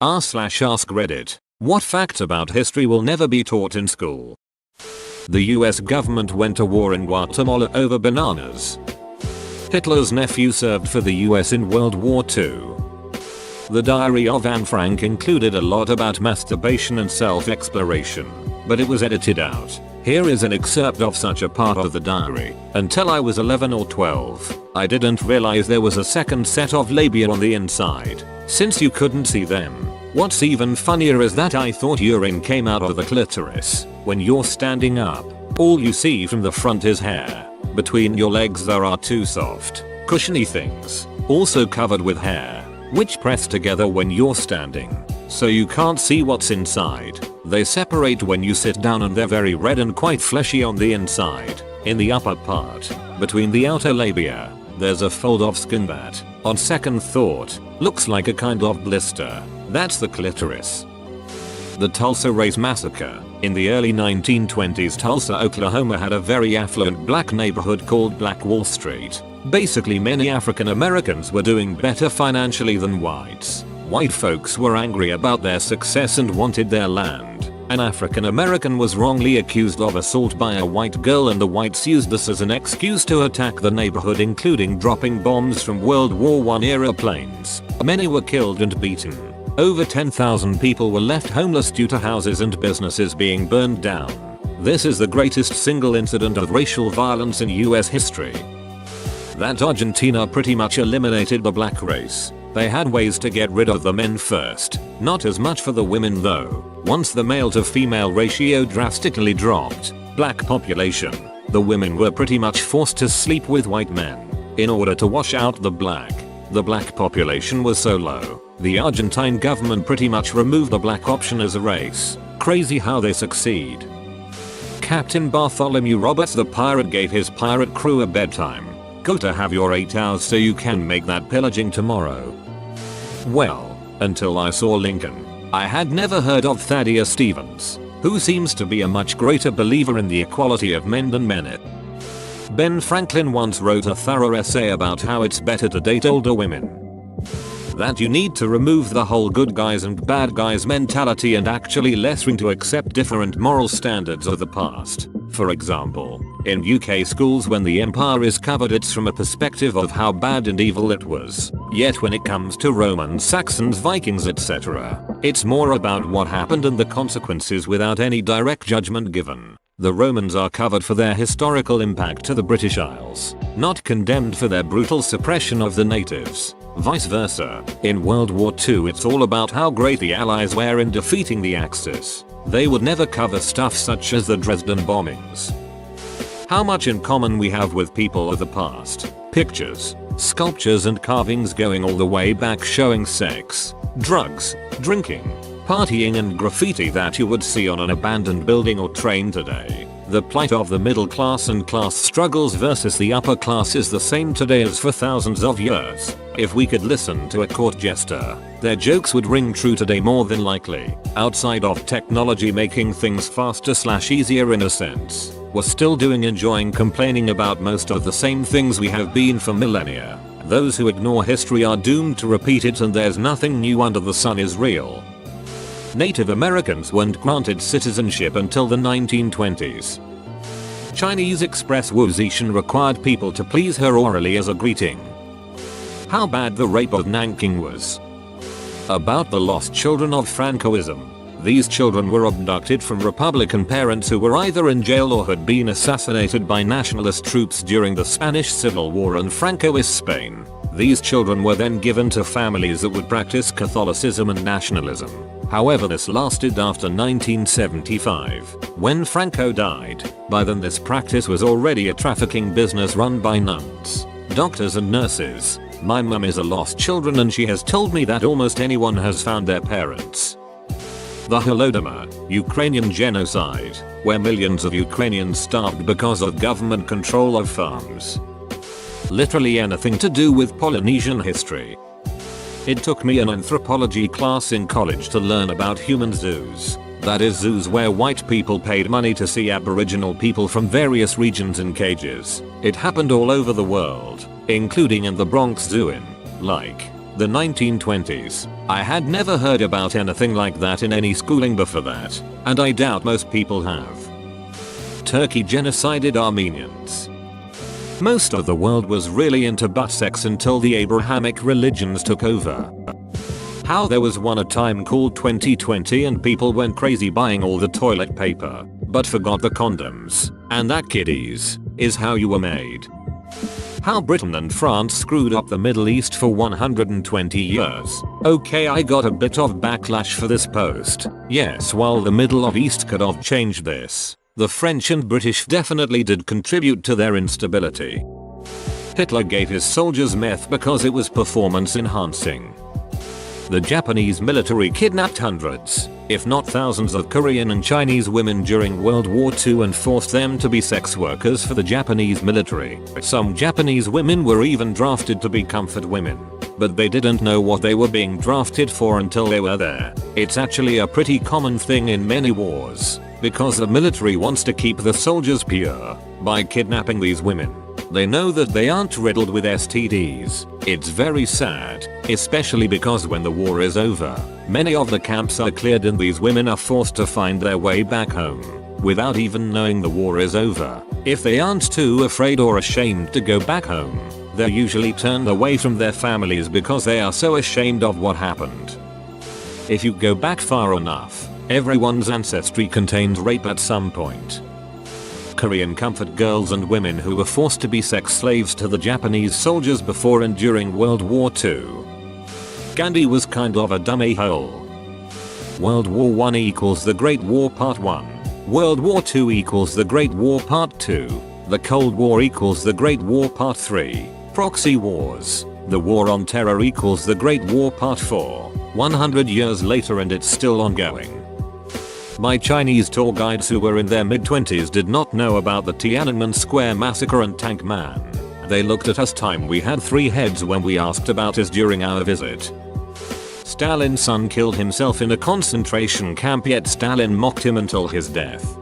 r/AskReddit. What facts about history will never be taught in school? The US government went to war in Guatemala over bananas. Hitler's nephew served for the US in World War II. The Diary of Anne Frank included a lot about masturbation and self-exploration, but it was edited out. Here is an excerpt of such a part of the diary. Until I was 11 or 12, I didn't realize there was a second set of labia on the inside, since you couldn't see them. What's even funnier is that I thought urine came out of the clitoris. When you're standing up, all you see from the front is hair. Between your legs there are two soft, cushiony things, also covered with hair, which press together when you're standing, so you can't see what's inside. They separate when you sit down and they're very red and quite fleshy on the inside. In the upper part, between the outer labia, there's a fold of skin that, on second thought, looks like a kind of blister. That's the clitoris. The Tulsa Race Massacre. In the early 1920s, Tulsa, Oklahoma had a very affluent black neighborhood called Black Wall Street. Basically, many African Americans were doing better financially than whites. White folks were angry about their success and wanted their land. An African American was wrongly accused of assault by a white girl, and the whites used this as an excuse to attack the neighborhood, including dropping bombs from World War I era planes. Many were killed and beaten. Over 10,000 people were left homeless due to houses and businesses being burned down. This is the greatest single incident of racial violence in US history. That Argentina pretty much eliminated the black race. They had ways to get rid of the men first, not as much for the women though. Once the male to female ratio drastically dropped, black population, the women were pretty much forced to sleep with white men in order to wash out the black. The black population was so low, the Argentine government pretty much removed the black option as a race. Crazy how they succeed. Captain Bartholomew Roberts the pirate gave his pirate crew a bedtime. Go to have your 8 hours so you can make that pillaging tomorrow. Well, until I saw Lincoln, I had never heard of Thaddeus Stevens, who seems to be a much greater believer in the equality of men than men. Ben Franklin once wrote a thorough essay about how it's better to date older women. That you need to remove the whole good guys and bad guys mentality and actually learn to accept different moral standards of the past. For example, in UK schools, when the empire is covered, it's from a perspective of how bad and evil it was. Yet when it comes to Romans, Saxons, Vikings, etc., it's more about what happened and the consequences without any direct judgment given. The Romans are covered for their historical impact to the British Isles, not condemned for their brutal suppression of the natives. Vice versa. In World War II, it's all about how great the Allies were in defeating the Axis. They would never cover stuff such as the Dresden bombings. How much in common we have with people of the past. Pictures, sculptures and carvings going all the way back, showing sex, drugs, drinking, partying and graffiti that you would see on an abandoned building or train today. The plight of the middle class and class struggles versus the upper class is the same today as for thousands of years. If we could listen to a court jester, their jokes would ring true today more than likely. Outside of technology making things faster/easier in a sense, we're still enjoying complaining about most of the same things we have been for millennia. Those who ignore history are doomed to repeat it, and there's nothing new under the sun is real. Native Americans weren't granted citizenship until the 1920s. Chinese Express Wu Zixin required people to please her orally as a greeting. How bad the rape of Nanking was. About the lost children of Francoism. These children were abducted from Republican parents who were either in jail or had been assassinated by nationalist troops during the Spanish Civil War and Francoist Spain. These children were then given to families that would practice Catholicism and nationalism. However, this lasted after 1975, when Franco died. By then this practice was already a trafficking business run by nuns, doctors and nurses. My mum is a lost children and she has told me that almost anyone has found their parents. The Holodomor, Ukrainian genocide, where millions of Ukrainians starved because of government control of farms. Literally anything to do with Polynesian history. It took me an anthropology class in college to learn about human zoos. That is, zoos where white people paid money to see Aboriginal people from various regions in cages. It happened all over the world, including in the Bronx Zoo in, like, The 1920s. I had never heard about anything like that in any schooling before that, and I doubt most people have. Turkey genocided Armenians. Most of the world was really into butt sex until the Abrahamic religions took over. How there was a time called 2020 and people went crazy buying all the toilet paper, but forgot the condoms, and that, kiddies, is how you were made. How Britain and France screwed up the Middle East for 120 years. Okay, I got a bit of backlash for this post. Yes, while the Middle East could have changed this, the French and British definitely did contribute to their instability. Hitler gave his soldiers meth because it was performance enhancing. The Japanese military kidnapped hundreds, if not thousands of Korean and Chinese women during World War II and forced them to be sex workers for the Japanese military. Some Japanese women were even drafted to be comfort women, but they didn't know what they were being drafted for until they were there. It's actually a pretty common thing in many wars, because the military wants to keep the soldiers pure by kidnapping these women. They know that they aren't riddled with STDs. It's very sad, especially because when the war is over, many of the camps are cleared and these women are forced to find their way back home without even knowing the war is over. If they aren't too afraid or ashamed to go back home, they're usually turned away from their families because they are so ashamed of what happened. If you go back far enough, everyone's ancestry contains rape at some point. Korean comfort girls and women who were forced to be sex slaves to the Japanese soldiers before and during World War II. Gandhi was kind of a dumb a-hole. World War I equals the Great War Part 1. World War II equals the Great War Part 2. The Cold War equals the Great War Part 3. Proxy wars. The War on Terror equals the Great War Part 4. 100 years later and it's still ongoing. My Chinese tour guides who were in their mid-20s did not know about the Tiananmen Square massacre and Tank Man. They looked at us time we had 3 heads when we asked about us during our visit. Stalin's son killed himself in a concentration camp, yet Stalin mocked him until his death.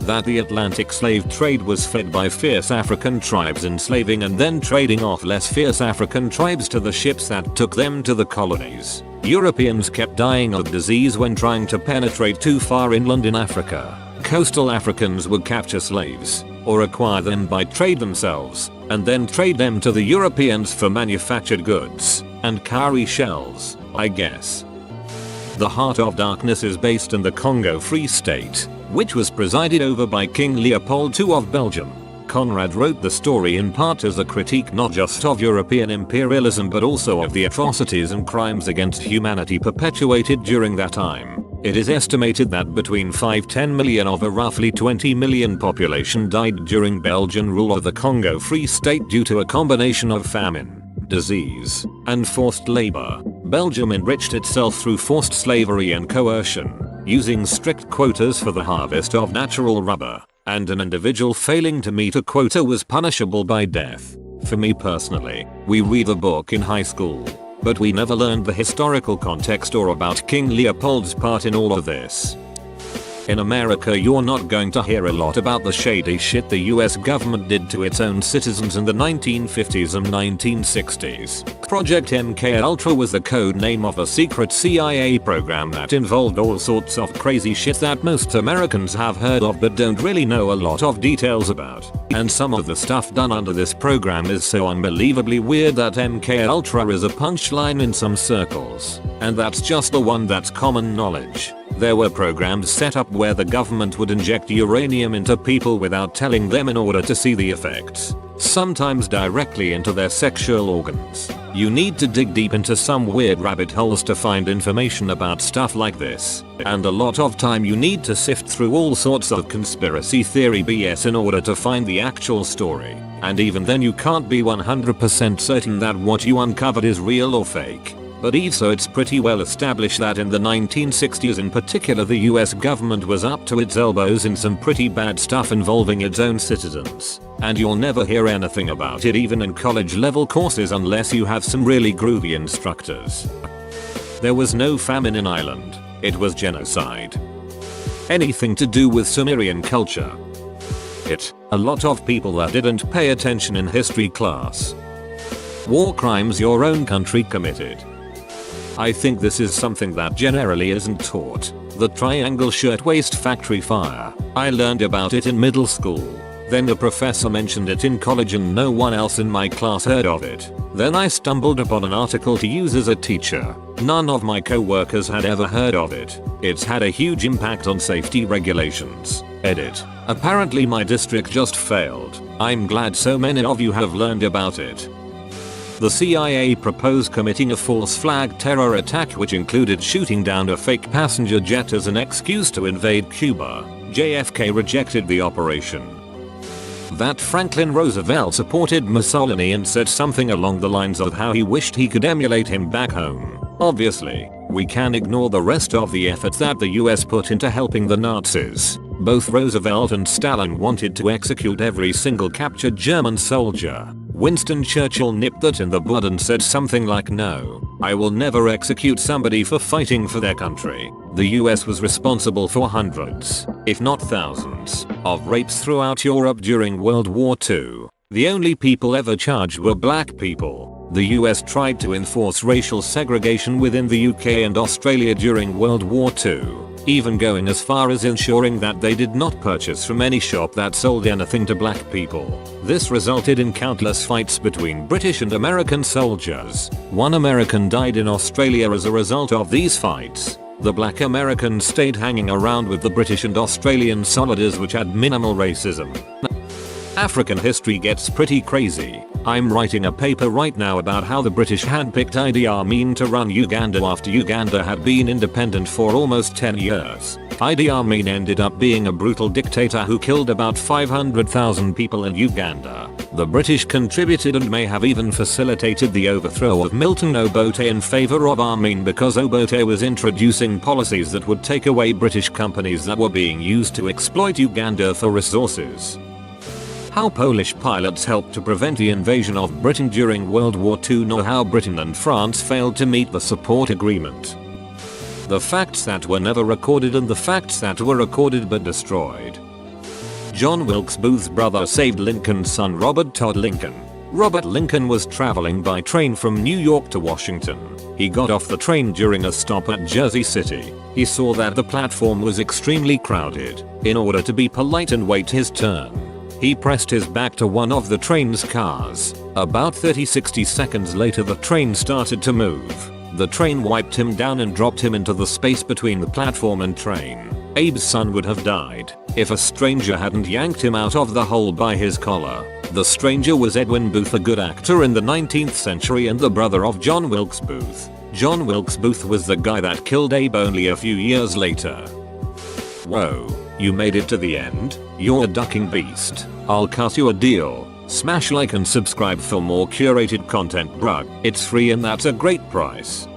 That the Atlantic slave trade was fed by fierce African tribes enslaving and then trading off less fierce African tribes to the ships that took them to the colonies. Europeans kept dying of disease when trying to penetrate too far inland in Africa. Coastal Africans would capture slaves, or acquire them by trade themselves, and then trade them to the Europeans for manufactured goods, and cowrie shells, I guess. The Heart of Darkness is based in the Congo Free State, which was presided over by King Leopold II of Belgium. Conrad wrote the story in part as a critique not just of European imperialism but also of the atrocities and crimes against humanity perpetuated during that time. It is estimated that between 5–10 million of a roughly 20 million population died during Belgian rule of the Congo Free State due to a combination of famine, disease, and forced labor. Belgium enriched itself through forced slavery and coercion, using strict quotas for the harvest of natural rubber, and an individual failing to meet a quota was punishable by death. For me personally, we read the book in high school, but we never learned the historical context or about King Leopold's part in all of this. In America, you're not going to hear a lot about the shady shit the US government did to its own citizens in the 1950s and 1960s. Project MKUltra was the code name of a secret CIA program that involved all sorts of crazy shit that most Americans have heard of but don't really know a lot of details about. And some of the stuff done under this program is so unbelievably weird that MKUltra is a punchline in some circles. And that's just the one that's common knowledge. There were programs set up where the government would inject uranium into people without telling them in order to see the effects, sometimes directly into their sexual organs. You need to dig deep into some weird rabbit holes to find information about stuff like this, and a lot of time you need to sift through all sorts of conspiracy theory BS in order to find the actual story, and even then you can't be 100% certain that what you uncovered is real or fake. But even so, it's pretty well established that in the 1960s in particular the US government was up to its elbows in some pretty bad stuff involving its own citizens, and you'll never hear anything about it even in college level courses unless you have some really groovy instructors. There was no famine in Ireland, it was genocide. Anything to do with Sumerian culture. A lot of people that didn't pay attention in history class. war crimes your own country committed. I think this is something that generally isn't taught. The Triangle Shirtwaist Factory fire. I learned about it in middle school. Then the professor mentioned it in college and no one else in my class heard of it. Then I stumbled upon an article to use as a teacher. None of my co-workers had ever heard of it. It's had a huge impact on safety regulations. Edit. Apparently my district just failed. I'm glad so many of you have learned about it. The CIA proposed committing a false flag terror attack which included shooting down a fake passenger jet as an excuse to invade Cuba. JFK rejected the operation. That Franklin Roosevelt supported Mussolini and said something along the lines of how he wished he could emulate him back home. Obviously, we can ignore the rest of the effort that the US put into helping the Nazis. Both Roosevelt and Stalin wanted to execute every single captured German soldier. Winston Churchill nipped that in the bud and said something like, "No, I will never execute somebody for fighting for their country." The US was responsible for hundreds, if not thousands, of rapes throughout Europe during World War II. The only people ever charged were black people. The US tried to enforce racial segregation within the UK and Australia during World War II, even going as far as ensuring that they did not purchase from any shop that sold anything to black people. This resulted in countless fights between British and American soldiers. One American died in Australia as a result of these fights. The black Americans stayed hanging around with the British and Australian soldiers, which had minimal racism. African history gets pretty crazy. I'm writing a paper right now about how the British handpicked Idi Amin to run Uganda after Uganda had been independent for almost 10 years. Idi Amin ended up being a brutal dictator who killed about 500,000 people in Uganda. The British contributed and may have even facilitated the overthrow of Milton Obote in favor of Amin because Obote was introducing policies that would take away British companies that were being used to exploit Uganda for resources. How Polish pilots helped to prevent the invasion of Britain during World War II, nor how Britain and France failed to meet the support agreement. The facts that were never recorded and the facts that were recorded but destroyed. John Wilkes Booth's brother saved Lincoln's son Robert Todd Lincoln. Robert Lincoln was traveling by train from New York to Washington. He got off the train during a stop at Jersey City. He saw that the platform was extremely crowded. In order to be polite and wait his turn, he pressed his back to one of the train's cars. About 30-60 seconds later the train started to move. The train wiped him down and dropped him into the space between the platform and train. Abe's son would have died if a stranger hadn't yanked him out of the hole by his collar. The stranger was Edwin Booth, a good actor in the 19th century and the brother of John Wilkes Booth. John Wilkes Booth was the guy that killed Abe only a few years later. Whoa, you made it to the end? You're a ducking beast. I'll cut you a deal. Smash like and subscribe for more curated content, bruh. It's free and that's a great price.